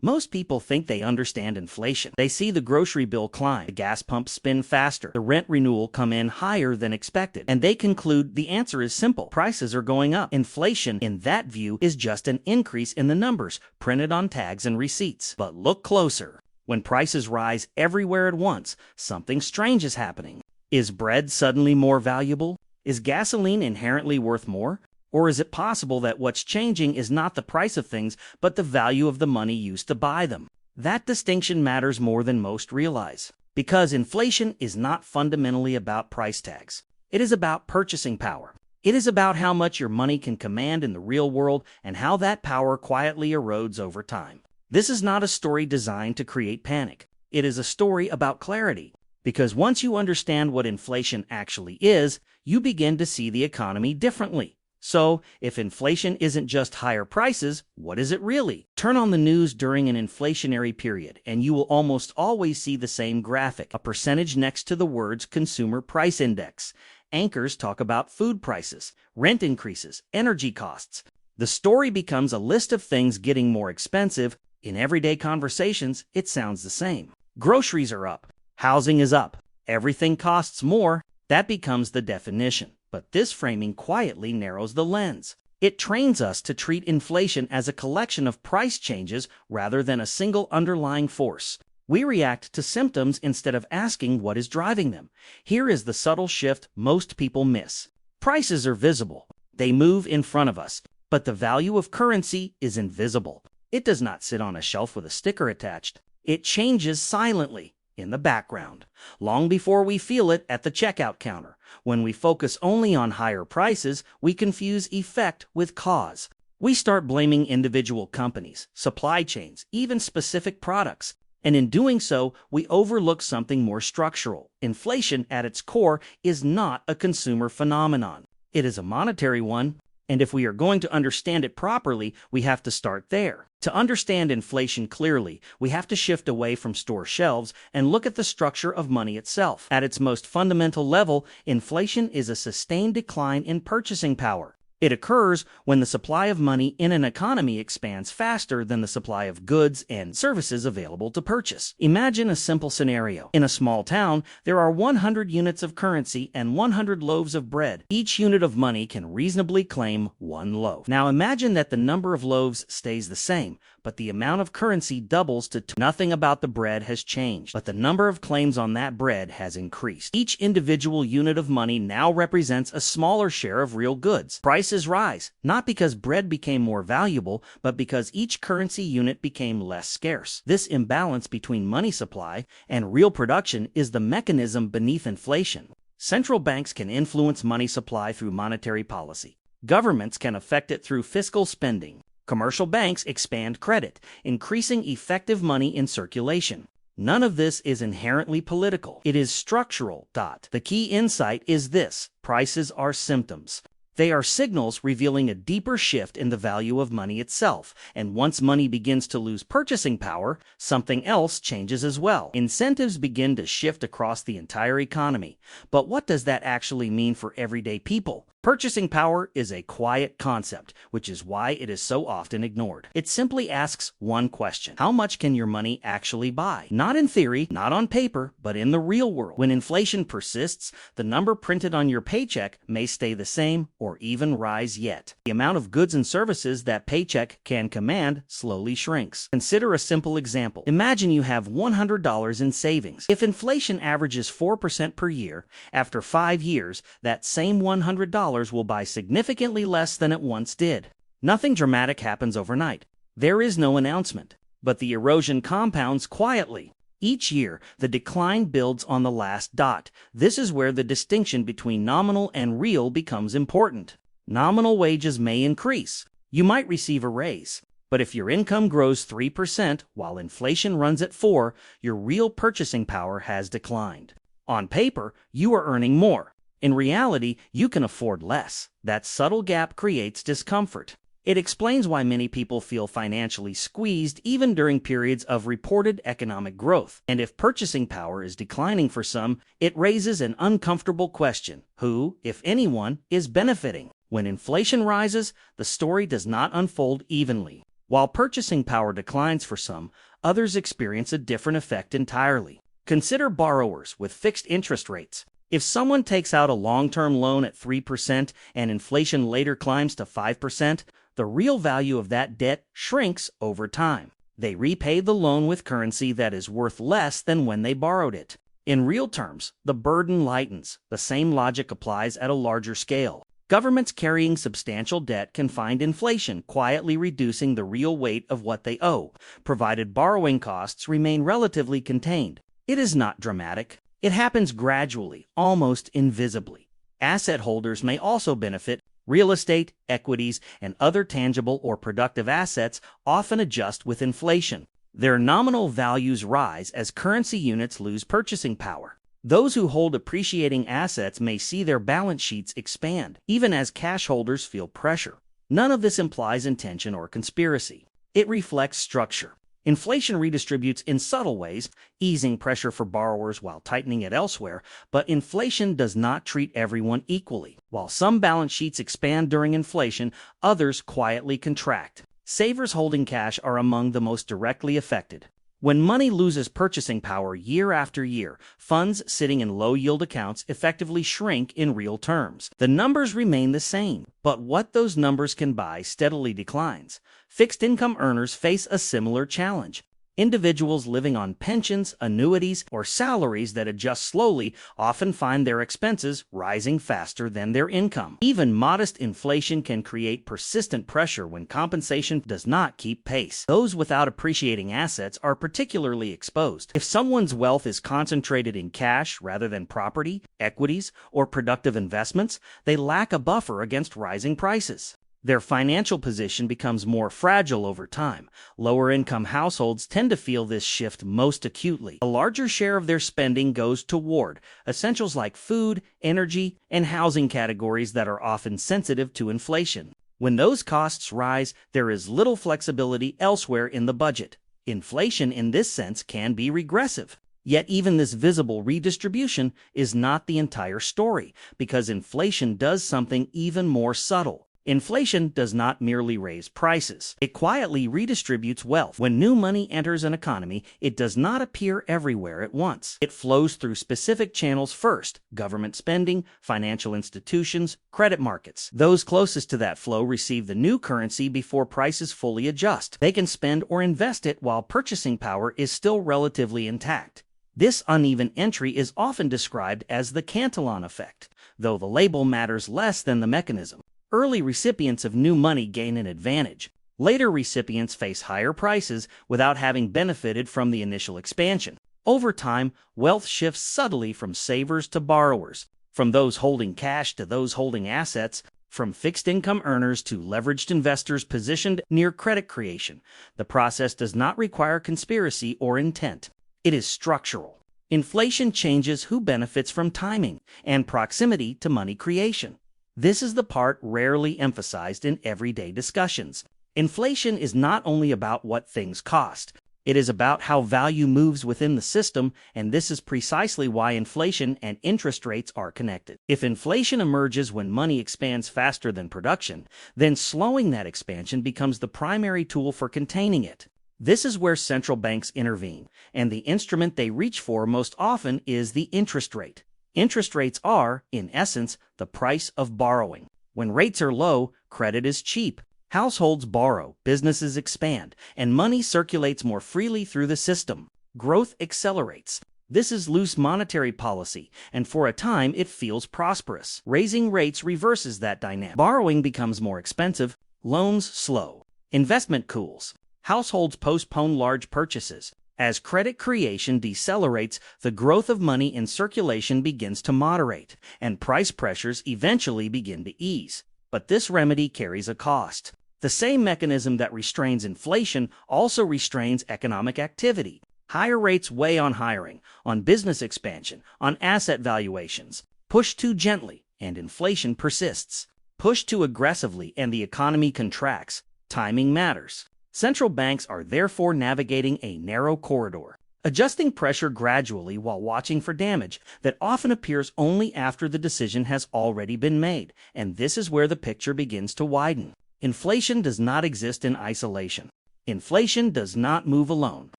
Most people think they understand inflation. They see the grocery bill climb, the gas pump spin faster, the rent renewal come in higher than expected, and they conclude the answer is simple. Prices are going up. Inflation, in that view, is just an increase in the numbers printed on tags and receipts. But look closer. When prices rise everywhere at once, something strange is happening. Is bread suddenly more valuable? Is gasoline inherently worth more? Or is it possible that what's changing is not the price of things, but the value of the money used to buy them? That distinction matters more than most realize, because inflation is not fundamentally about price tags. It is about purchasing power. It is about how much your money can command in the real world and how that power quietly erodes over time. This is not a story designed to create panic. It is a story about clarity, because once you understand what inflation actually is, you begin to see the economy differently. So, if inflation isn't just higher prices, what is it really? Turn on the news during an inflationary period, and you will almost always see the same graphic, a percentage next to the words Consumer Price Index. Anchors talk about food prices, rent increases, energy costs. The story becomes a list of things getting more expensive. In everyday conversations, it sounds the same. Groceries are up. Housing is up. Everything costs more. That becomes the definition. But this framing quietly narrows the lens. It trains us to treat inflation as a collection of price changes rather than a single underlying force. We react to symptoms instead of asking what is driving them. Here is the subtle shift most people miss. Prices are visible. They move in front of us. But the value of currency is invisible. It does not sit on a shelf with a sticker attached. It changes silently, in the background, long before we feel it at the checkout counter. When we focus only on higher prices, we confuse effect with cause. We start blaming individual companies, supply chains, even specific products. And in doing so, we overlook something more structural. Inflation, at its core, is not a consumer phenomenon. It is a monetary one. And if we are going to understand it properly, we have to start there. To understand inflation clearly, we have to shift away from store shelves and look at the structure of money itself. At its most fundamental level, inflation is a sustained decline in purchasing power. It occurs when the supply of money in an economy expands faster than the supply of goods and services available to purchase. Imagine a simple scenario. In a small town, there are 100 units of currency and 100 loaves of bread. Each unit of money can reasonably claim one loaf. Now imagine that the number of loaves stays the same, but the amount of currency doubles to 2. Nothing about the bread has changed, but the number of claims on that bread has increased. Each individual unit of money now represents a smaller share of real goods. Prices rise, not because bread became more valuable, but because each currency unit became less scarce. This imbalance between money supply and real production is the mechanism beneath inflation. Central banks can influence money supply through monetary policy. Governments can affect it through fiscal spending. Commercial banks expand credit, increasing effective money in circulation. None of this is inherently political. It is structural. The key insight is this: prices are symptoms. They are signals revealing a deeper shift in the value of money itself, and once money begins to lose purchasing power, something else changes as well. Incentives begin to shift across the entire economy. But what does that actually mean for everyday people? Purchasing power is a quiet concept, which is why it is so often ignored. It simply asks one question: how much can your money actually buy? Not in theory, not on paper, but in the real world. When inflation persists, the number printed on your paycheck may stay the same or even rise yet. The amount of goods and services that paycheck can command slowly shrinks. Consider a simple example. Imagine you have $100 in savings. If inflation averages 4% per year, after 5 years, that same $100 will buy significantly less than it once did. Nothing dramatic happens overnight. There is no announcement, but the erosion compounds quietly. Each year, the decline builds on the last dot. This is where the distinction between nominal and real becomes important. Nominal wages may increase. You might receive a raise. But if your income grows 3% while inflation runs at 4%, your real purchasing power has declined. On paper, you are earning more. In reality, you can afford less. That subtle gap creates discomfort. It explains why many people feel financially squeezed even during periods of reported economic growth. And if purchasing power is declining for some, it raises an uncomfortable question: who, if anyone, is benefiting? When inflation rises, the story does not unfold evenly. While purchasing power declines for some, others experience a different effect entirely. Consider borrowers with fixed interest rates. If someone takes out a long-term loan at 3% and inflation later climbs to 5%, the real value of that debt shrinks over time. They repay the loan with currency that is worth less than when they borrowed it. In real terms, the burden lightens. The same logic applies at a larger scale. Governments carrying substantial debt can find inflation quietly reducing the real weight of what they owe, provided borrowing costs remain relatively contained. It is not dramatic. It happens gradually, almost invisibly. Asset holders may also benefit. Real estate, equities, and other tangible or productive assets often adjust with inflation. Their nominal values rise as currency units lose purchasing power. Those who hold appreciating assets may see their balance sheets expand, even as cash holders feel pressure. None of this implies intention or conspiracy. It reflects structure. Inflation redistributes in subtle ways, easing pressure for borrowers while tightening it elsewhere, but inflation does not treat everyone equally. While some balance sheets expand during inflation, others quietly contract. Savers holding cash are among the most directly affected. When money loses purchasing power year after year, funds sitting in low-yield accounts effectively shrink in real terms. The numbers remain the same, but what those numbers can buy steadily declines. Fixed-income earners face a similar challenge. Individuals living on pensions, annuities, or salaries that adjust slowly often find their expenses rising faster than their income. Even modest inflation can create persistent pressure when compensation does not keep pace. Those without appreciating assets are particularly exposed. If someone's wealth is concentrated in cash rather than property, equities, or productive investments, they lack a buffer against rising prices. Their financial position becomes more fragile over time. Lower-income households tend to feel this shift most acutely. A larger share of their spending goes toward essentials like food, energy, and housing categories that are often sensitive to inflation. When those costs rise, there is little flexibility elsewhere in the budget. Inflation, in this sense, can be regressive. Yet even this visible redistribution is not the entire story, because inflation does something even more subtle. Inflation does not merely raise prices. It quietly redistributes wealth. When new money enters an economy, it does not appear everywhere at once. It flows through specific channels first: government spending, financial institutions, credit markets. Those closest to that flow receive the new currency before prices fully adjust. They can spend or invest it while purchasing power is still relatively intact. This uneven entry is often described as the Cantillon effect, though the label matters less than the mechanism. Early recipients of new money gain an advantage. Later recipients face higher prices without having benefited from the initial expansion. Over time, wealth shifts subtly from savers to borrowers, from those holding cash to those holding assets, from fixed-income earners to leveraged investors positioned near credit creation. The process does not require conspiracy or intent. It is structural. Inflation changes who benefits from timing and proximity to money creation. This is the part rarely emphasized in everyday discussions. Inflation is not only about what things cost. It is about how value moves within the system, and this is precisely why inflation and interest rates are connected. If inflation emerges when money expands faster than production, then slowing that expansion becomes the primary tool for containing it. This is where central banks intervene, and the instrument they reach for most often is the interest rate. Interest rates are, in essence, the price of borrowing. When rates are low, credit is cheap. Households borrow, businesses expand, and money circulates more freely through the system. Growth accelerates. This is loose monetary policy, and for a time it feels prosperous. Raising rates reverses that dynamic. Borrowing becomes more expensive, loans slow, investment cools. Households postpone large purchases. As credit creation decelerates, the growth of money in circulation begins to moderate, and price pressures eventually begin to ease. But this remedy carries a cost. The same mechanism that restrains inflation also restrains economic activity. Higher rates weigh on hiring, on business expansion, on asset valuations. Push too gently, and inflation persists. Push too aggressively, and the economy contracts. Timing matters. Central banks are therefore navigating a narrow corridor, adjusting pressure gradually while watching for damage that often appears only after the decision has already been made, and this is where the picture begins to widen. Inflation does not exist in isolation. Inflation does not move alone.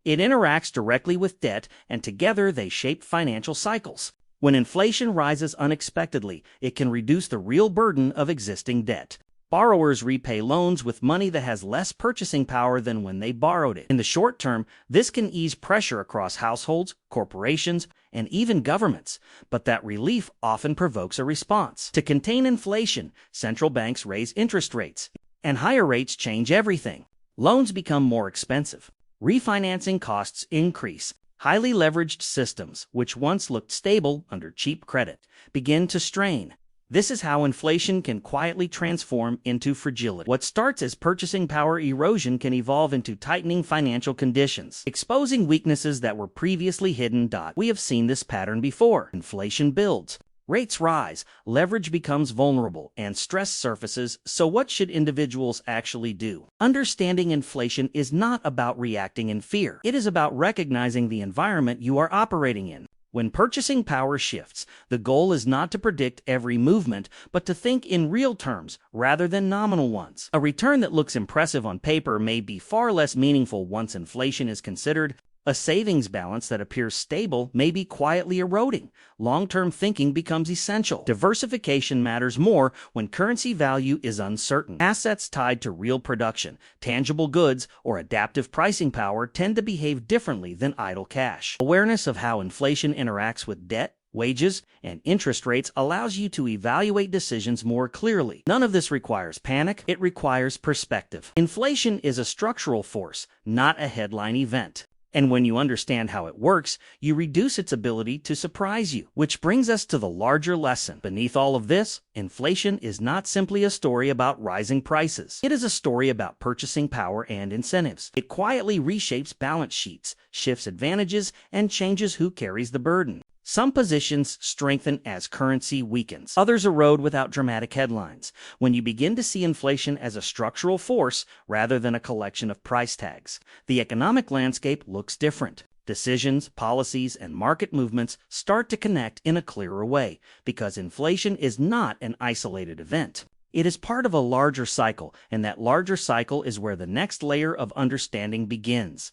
It interacts directly with debt, and together they shape financial cycles. When inflation rises unexpectedly, it can reduce the real burden of existing debt. Borrowers repay loans with money that has less purchasing power than when they borrowed it. In the short term, this can ease pressure across households, corporations, and even governments, but that relief often provokes a response. To contain inflation, central banks raise interest rates, and higher rates change everything. Loans become more expensive. Refinancing costs increase. Highly leveraged systems, which once looked stable under cheap credit, begin to strain. This is how inflation can quietly transform into fragility. What starts as purchasing power erosion can evolve into tightening financial conditions, exposing weaknesses that were previously hidden. We have seen this pattern before. Inflation builds. Rates rise, leverage becomes vulnerable, and stress surfaces. So what should individuals actually do? Understanding inflation is not about reacting in fear. It is about recognizing the environment you are operating in. When purchasing power shifts, the goal is not to predict every movement, but to think in real terms rather than nominal ones. A return that looks impressive on paper may be far less meaningful once inflation is considered. A savings balance that appears stable may be quietly eroding. Long-term thinking becomes essential. Diversification matters more when currency value is uncertain. Assets tied to real production, tangible goods, or adaptive pricing power tend to behave differently than idle cash. Awareness of how inflation interacts with debt, wages, and interest rates allows you to evaluate decisions more clearly. None of this requires panic. It requires perspective. Inflation is a structural force, not a headline event. And when you understand how it works, you reduce its ability to surprise you. Which brings us to the larger lesson. Beneath all of this, inflation is not simply a story about rising prices. It is a story about purchasing power and incentives. It quietly reshapes balance sheets, shifts advantages, and changes who carries the burden. Some positions strengthen as currency weakens. Others erode without dramatic headlines. When you begin to see inflation as a structural force rather than a collection of price tags, the economic landscape looks different. Decisions, policies, and market movements start to connect in a clearer way, because inflation is not an isolated event. It is part of a larger cycle, and that larger cycle is where the next layer of understanding begins.